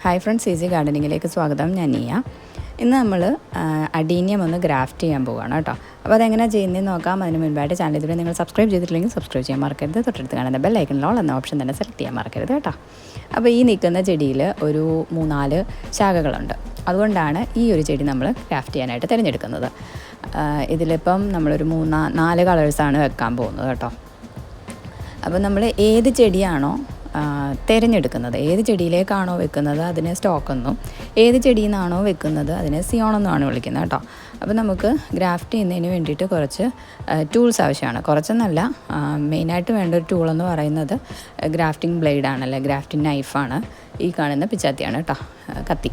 Hi friends, easy ഗാർഡനിങ്ങിലേക്ക് സ്വാഗതം. ഞാൻ നീയ. ഇന്ന് നമ്മൾ അഡീനിയം ഒന്ന് ഗ്രാഫ്റ്റ് ചെയ്യാൻ പോവുകയാണ് കേട്ടോ. അപ്പോൾ അതെങ്ങനെയാണ് ചെയ്യുന്നതെന്ന് നോക്കാം. അതിന് മുൻപായിട്ട് ചാനൽ ഇതുവരെ നിങ്ങൾ സബ്സ്ക്രൈബ് ചെയ്തിട്ടില്ലെങ്കിൽ സബ്സ്ക്രൈബ് ചെയ്യാൻ മറക്കരുത്. തൊട്ടടുത്ത് കാണുന്ന ബെൽ ഐക്കണിൽ ഓൾ എന്ന ഓപ്ഷൻ തന്നെ സെലക്ട് ചെയ്യാൻ മറക്കരുത് കേട്ടോ. അപ്പോൾ ഈ നിൽക്കുന്ന ചെടിയിൽ ഒരു 3-4 ശാഖകളുണ്ട്. അതുകൊണ്ടാണ് ഈ ഒരു ചെടി നമ്മൾ ഗ്രാഫ്റ്റ് ചെയ്യാനായിട്ട് തിരഞ്ഞെടുക്കുന്നത്. ഇതിലിപ്പം നമ്മളൊരു 3-4 കളേഴ്സാണ് വെക്കാൻ പോകുന്നത് കേട്ടോ. അപ്പോൾ നമ്മൾ ഏത് ചെടിയാണോ തിരഞ്ഞെടുക്കുന്നത്, ഏത് ചെടിയിലേക്കാണോ വെക്കുന്നത് അതിനെ സ്റ്റോക്കെന്നും, ഏത് ചെടിയിൽ നിന്നാണോ വെക്കുന്നത് അതിനെ സിയോണെന്നുമാണ് വിളിക്കുന്നത് കേട്ടോ. അപ്പോൾ നമുക്ക് ഗ്രാഫ്റ്റ് ചെയ്യുന്നതിന് വേണ്ടിയിട്ട് കുറച്ച് ടൂൾസ് ആവശ്യമാണ്. കുറച്ചൊന്നല്ല, മെയിനായിട്ട് വേണ്ട ഒരു ടൂളെന്ന് പറയുന്നത് ഗ്രാഫ്റ്റിംഗ് ബ്ലേഡാണ്, അല്ലെ ഗ്രാഫ്റ്റിംഗ് നൈഫാണ്. ഈ കാണുന്ന പിച്ചാത്തിയാണ് കേട്ടോ, കത്തി.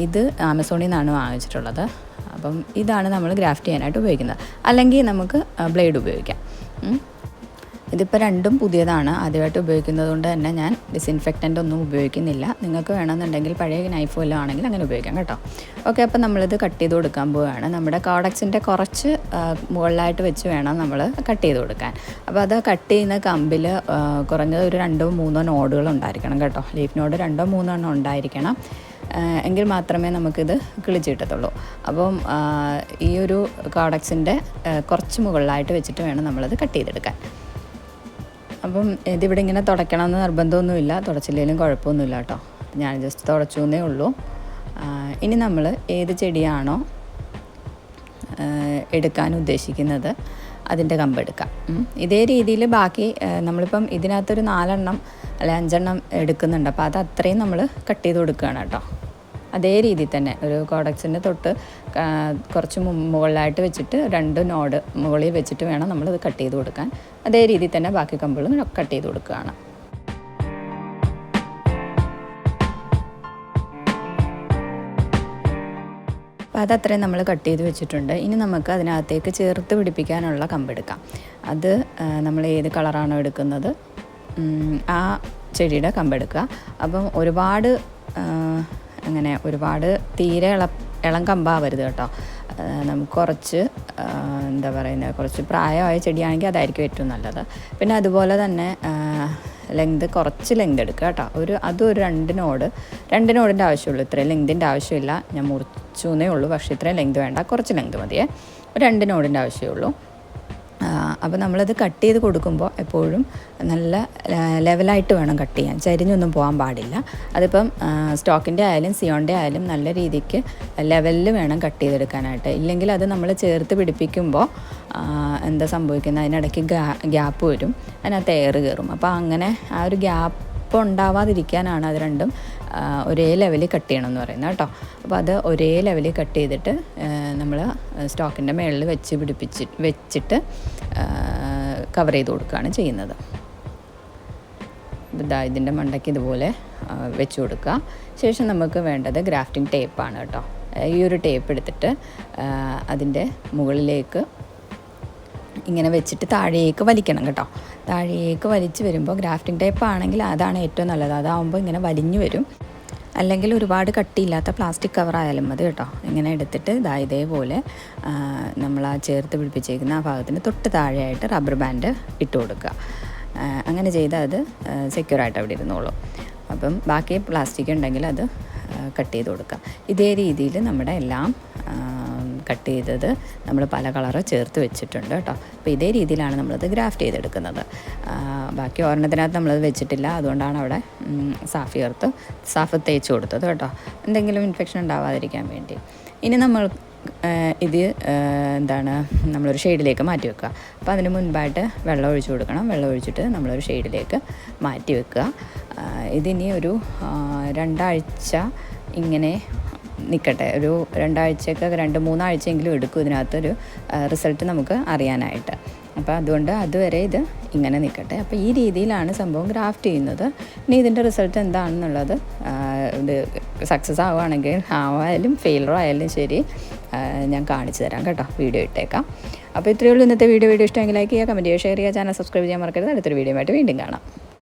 ഇത് ആമസോണിൽ നിന്നാണ് വാങ്ങിച്ചിട്ടുള്ളത്. അപ്പം ഇതാണ് നമ്മൾ ഗ്രാഫ്റ്റ് ചെയ്യാനായിട്ട് ഉപയോഗിക്കുന്നത്. അല്ലെങ്കിൽ നമുക്ക് ബ്ലേഡ് ഉപയോഗിക്കാം. ഇതിപ്പോൾ രണ്ടും പുതിയതാണ്, ആദ്യമായിട്ട് ഉപയോഗിക്കുന്നത് കൊണ്ട് തന്നെ ഞാൻ ഡിസിൻഫെക്റ്റൻ്റ് ഒന്നും ഉപയോഗിക്കുന്നില്ല. നിങ്ങൾക്ക് വേണമെന്നുണ്ടെങ്കിൽ പഴയ നൈഫ് വല്ലതും ആണെങ്കിൽ അങ്ങനെ ഉപയോഗിക്കാം കേട്ടോ. ഓക്കെ, അപ്പോൾ നമ്മളിത് കട്ട് ചെയ്ത് കൊടുക്കാൻ പോവുകയാണ്. നമ്മുടെ കോഡക്സിൻ്റെ കുറച്ച് മുകളിലായിട്ട് വെച്ച് വേണം നമ്മൾ കട്ട് ചെയ്ത് കൊടുക്കാൻ. അപ്പോൾ അത് കട്ട് ചെയ്യുന്ന കമ്പിൽ കുറഞ്ഞത് ഒരു 2-3 നോഡുകൾ ഉണ്ടായിരിക്കണം കേട്ടോ. ലീഫ് നോഡ് 2-3 എണ്ണം ഉണ്ടായിരിക്കണം. എങ്കിൽ മാത്രമേ നമുക്കിത് കിളിച്ച് കിട്ടത്തുള്ളൂ. അപ്പം ഈ ഒരു കോഡക്സിൻ്റെ കുറച്ച് മുകളിലായിട്ട് വെച്ചിട്ട് വേണം നമ്മളത് കട്ട് ചെയ്തെടുക്കാൻ. അപ്പം ഇതിവിടെ ഇങ്ങനെ തുടയ്ക്കണമെന്ന് നിർബന്ധമൊന്നുമില്ല, തുടച്ചില്ലെങ്കിലും കുഴപ്പമൊന്നുമില്ല കേട്ടോ. ഞാൻ ജസ്റ്റ് തുടച്ചു എന്നേ ഉള്ളൂ. ഇനി നമ്മൾ ഏത് ചെടിയാണോ എടുക്കാൻ ഉദ്ദേശിക്കുന്നത് അതിൻ്റെ കമ്പെടുക്കാം. ഇതേ രീതിയിൽ ബാക്കി നമ്മളിപ്പം ഇതിനകത്തൊരു 4 എണ്ണം അല്ലെ 5 എണ്ണം എടുക്കുന്നുണ്ട്. അപ്പോൾ അത് അത്രയും നമ്മൾ കട്ട് ചെയ്ത് കൊടുക്കുകയാണ് കേട്ടോ. അതേ രീതിയിൽ തന്നെ ഒരു കോഡക്സിൻ്റെ തൊട്ട് കുറച്ച് മുകളിലായിട്ട് വെച്ചിട്ട് 2 നോഡ് മുകളിൽ വെച്ചിട്ട് വേണം നമ്മളത് കട്ട് ചെയ്ത് കൊടുക്കാൻ. അതേ രീതിയിൽ തന്നെ ബാക്കി കമ്പുകളും കട്ട് ചെയ്ത് കൊടുക്കുകയാണ്. അപ്പോൾ അതത്രയും നമ്മൾ കട്ട് ചെയ്ത് വെച്ചിട്ടുണ്ട്. ഇനി നമുക്ക് അതിനകത്തേക്ക് ചേർത്ത് പിടിപ്പിക്കാനുള്ള കമ്പെടുക്കാം. അത് നമ്മൾ ഏത് കളറാണോ എടുക്കുന്നത് ആ ചെടിയുടെ കമ്പെടുക്കുക. അപ്പം ഒരുപാട് തീരെ ഇളം കമ്പാവരുത് കേട്ടോ. നമുക്ക് കുറച്ച് എന്താ പറയുന്നത്, കുറച്ച് പ്രായമായ ചെടിയാണെങ്കിൽ അതായിരിക്കും ഏറ്റവും നല്ലത്. പിന്നെ അതുപോലെ തന്നെ കുറച്ച് ലെങ്ത് എടുക്കുക കേട്ടോ. അതൊരു 2 നോഡിൻ്റെ ആവശ്യമുള്ളൂ. ഇത്രയും ലെങ്തിൻ്റെ ആവശ്യമില്ല. ഞാൻ മുറിച്ചു എന്നേ ഉള്ളൂ, പക്ഷേ ഇത്രയും ലെങ്ത് വേണ്ട, കുറച്ച് ലെങ്ത് മതിയേ. ഒരു 2 നോഡിൻ്റെ ആവശ്യമുള്ളൂ. അപ്പോൾ നമ്മളത് കട്ട് ചെയ്ത് കൊടുക്കുമ്പോൾ എപ്പോഴും നല്ല ലെവലായിട്ട് വേണം കട്ട് ചെയ്യാൻ, ചരിഞ്ഞൊന്നും പോകാൻ പാടില്ല. അതിപ്പം സ്റ്റോക്കിൻ്റെ ആയാലും സിയോണിൻ്റെ ആയാലും നല്ല രീതിക്ക് ലെവലിൽ വേണം കട്ട് ചെയ്തെടുക്കാനായിട്ട്. ഇല്ലെങ്കിൽ അത് നമ്മൾ ചേർത്ത് പിടിപ്പിക്കുമ്പോൾ എന്താ സംഭവിക്കുന്നത്, അതിനിടയ്ക്ക് ഗ്യാപ്പ് വരും, അതിനകത്ത് എയർ കയറും. അപ്പോൾ അങ്ങനെ ആ ഒരു ഗ്യാപ്പ് ഉണ്ടാവാതിരിക്കാനാണ് അത് രണ്ടും ഒരേ ലെവലിൽ കട്ട് ചെയ്യണമെന്ന് പറയുന്നത് കേട്ടോ. അപ്പോൾ അത് ഒരേ ലെവലിൽ കട്ട് ചെയ്തിട്ട് നമ്മൾ സ്റ്റോക്കിൻ്റെ മുകളിൽ വെച്ചിട്ട് കവർ ചെയ്ത് കൊടുക്കുകയാണ് ചെയ്യുന്നത്. ഇതിൻ്റെ മണ്ടയ്ക്ക് ഇതുപോലെ വെച്ച് കൊടുക്കുക. ശേഷം നമുക്ക് വേണ്ടത് ഗ്രാഫ്റ്റിംഗ് ടേപ്പാണ് കേട്ടോ. ഈ ഒരു ടേപ്പ് എടുത്തിട്ട് അതിൻ്റെ മുകളിലേക്ക് ഇങ്ങനെ വെച്ചിട്ട് താഴേക്ക് വലിക്കണം കേട്ടോ. താഴേക്ക് വലിച്ച് വരുമ്പോൾ ഗ്രാഫ്റ്റിംഗ് ടേപ്പ് ആണെങ്കിൽ അതാണ് ഏറ്റവും നല്ലത്. അതാവുമ്പോൾ ഇങ്ങനെ വലിഞ്ഞു വരും. അല്ലെങ്കിൽ ഒരുപാട് കട്ടിയില്ലാത്ത പ്ലാസ്റ്റിക് കവറായാലും മതി കേട്ടോ. ഇങ്ങനെ എടുത്തിട്ട് ഇതേപോലെ നമ്മൾ ആ ചേർത്ത് പിടിപ്പിച്ചേക്കുന്ന ആ ഭാഗത്തിന് തൊട്ട് താഴെയായിട്ട് റബ്ബർ ബാൻഡ് ഇട്ട് കൊടുക്കുക. അങ്ങനെ ചെയ്താൽ അത് സെക്യൂറായിട്ട് അവിടെ ഇരുന്നോളും. അപ്പം ബാക്കി പ്ലാസ്റ്റിക് ഉണ്ടെങ്കിൽ അത് കട്ട് ചെയ്ത് കൊടുക്കുക. ഇതേ രീതിയിൽ നമ്മുടെ എല്ലാം കട്ട് ചെയ്തത് നമ്മൾ പല കളറ് ചേർത്ത് വെച്ചിട്ടുണ്ട് കേട്ടോ. അപ്പോൾ ഇതേ രീതിയിലാണ് നമ്മളത് ഗ്രാഫ്റ്റ് ചെയ്തെടുക്കുന്നത്. ബാക്കി ഒരെണ്ണത്തിനകത്ത് നമ്മളത് വെച്ചിട്ടില്ല, അതുകൊണ്ടാണ് അവിടെ സാഫ് തേച്ച് കൊടുത്തത് കേട്ടോ, എന്തെങ്കിലും ഇൻഫെക്ഷൻ ഉണ്ടാവാതിരിക്കാൻ വേണ്ടി. ഇനി നമ്മൾ നമ്മളൊരു ഷെയ്ഡിലേക്ക് മാറ്റി വെക്കുക. അപ്പോൾ അതിന് മുൻപായിട്ട് വെള്ളം ഒഴിച്ച് കൊടുക്കണം. വെള്ളം ഒഴിച്ചിട്ട് നമ്മളൊരു ഷെയ്ഡിലേക്ക് മാറ്റി വെക്കുക. ഇതിനി ഒരു 2 ആഴ്ച ഇങ്ങനെ നിൽക്കട്ടെ. ഒരു 2 ആഴ്ചയൊക്കെ 2-3 ആഴ്ചയെങ്കിലും എടുക്കും ഇതിനകത്തൊരു റിസൾട്ട് നമുക്ക് അറിയാനായിട്ട്. അപ്പോൾ അതുകൊണ്ട് അതുവരെ ഇത് ഇങ്ങനെ നിൽക്കട്ടെ. അപ്പോൾ ഈ രീതിയിലാണ് സംഭവം ഗ്രാഫ്റ്റ് ചെയ്യുന്നത്. ഇനി ഇതിൻ്റെ റിസൾട്ട് എന്താണെന്നുള്ളത് ഇത് സക്സസ് ആവുകയാണെങ്കിൽ ആയാലും ഫെയിലർ ആയാലും ശരി ഞാൻ കാണിച്ചു തരാം കേട്ടോ, വീഡിയോ ഇട്ടേക്കാം. അപ്പോൾ ഇത്രയേ ഉള്ളൂ ഇന്നത്തെ വീഡിയോ ഇഷ്ടമെങ്കിൽ ലൈക്ക് ചെയ്യുക, കമൻറ്റ് ചെയ്യുക, ഷെയർ ചെയ്യുക, ചാനൽ സബ്സ്ക്രൈബ് ചെയ്യാൻ മറക്കരുത്. അടുത്തൊരു വീഡിയോ ആയിട്ട് വീണ്ടും കാണാം.